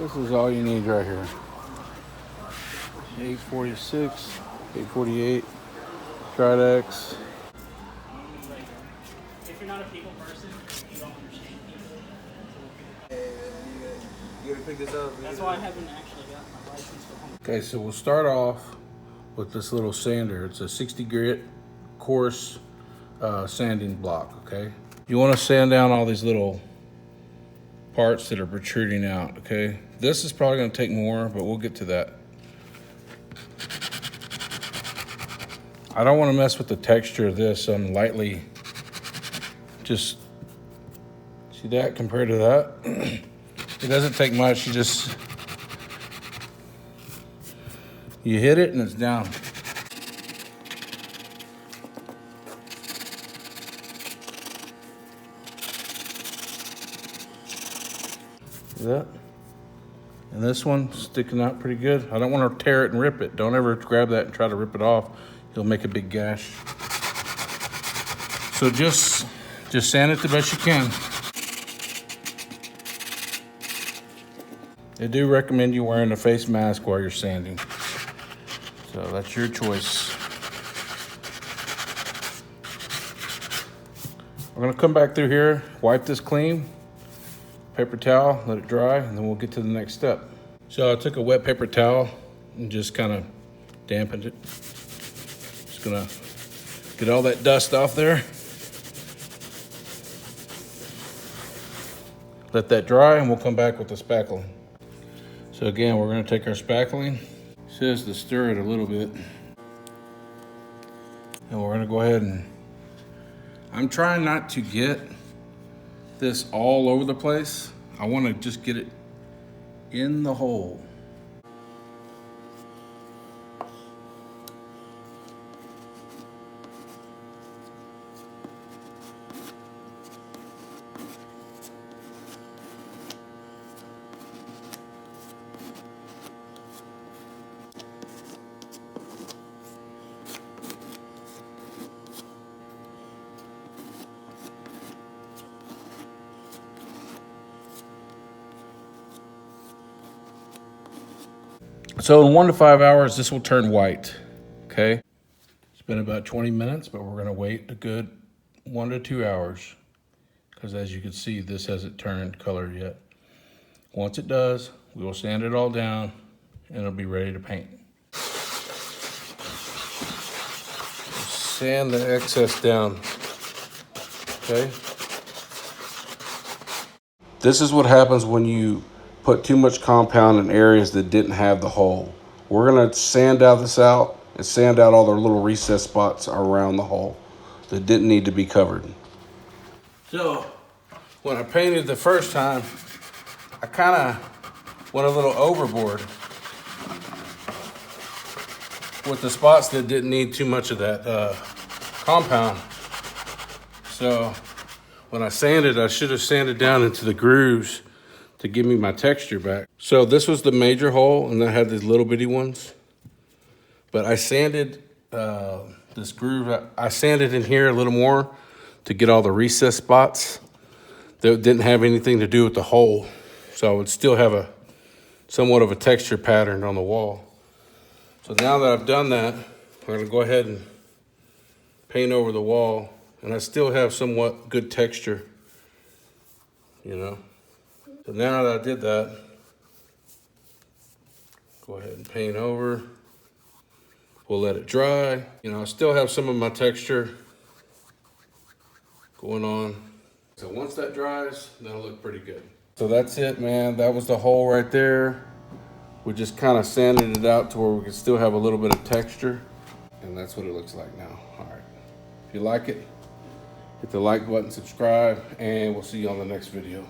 This is all you need right here. 846, 848, Drydex. If you're not a people person, you don't understand people. You gotta pick this up. That's why I haven't actually got my license for home. Okay, so we'll start off with this little sander. It's a 60 grit coarse sanding block, okay? You wanna sand down all these little parts that are protruding out, okay? This is probably gonna take more, but we'll get to that. I don't wanna mess with the texture of this. I'm lightly, just, see that compared to that? It doesn't take much, you hit it and it's down. See that? And this one's sticking out pretty good. I don't want to tear it and rip it. Don't ever grab that and try to rip it off. You'll make a big gash. So just sand it the best you can. They do recommend you wearing a face mask while you're sanding. So that's your choice. We're gonna come back through here, wipe this clean, paper towel, let it dry, and then we'll get to the next step. So I took a wet paper towel and just kind of dampened it. Just gonna get all that dust off there. Let that dry and we'll come back with the spackling. So again, we're gonna take our spackling. It says to stir it a little bit. And we're gonna go ahead and, I'm trying not to get this all over the place. I wanna just get it in the hole. So in 1 to 5 hours, this will turn white, okay? It's been about 20 minutes, but we're gonna wait a good 1 to 2 hours because as you can see, this hasn't turned color yet. Once it does, we will sand it all down and it'll be ready to paint. Sand the excess down, okay? This is what happens when you put too much compound in areas that didn't have the hole. We're gonna sand this out and sand out all the little recess spots around the hole that didn't need to be covered. So, when I painted the first time, I kinda went a little overboard with the spots that didn't need too much of that compound. So, when I sanded, I should have sanded down into the grooves to give me my texture back. So this was the major hole and I had these little bitty ones. But I sanded this groove, I sanded in here a little more to get all the recess spots that didn't have anything to do with the hole. So I would still have somewhat of a texture pattern on the wall. So now that I've done that, we're gonna go ahead and paint over the wall and I still have somewhat good texture, you know. So now that I did that, go ahead and paint over. We'll let it dry. You know, I still have some of my texture going on. So once that dries, that'll look pretty good. So that's it, man. That was the hole right there. We just kind of sanded it out to where we can still have a little bit of texture. And that's what it looks like now. All right. If you like it, hit the like button, subscribe, and we'll see you on the next video.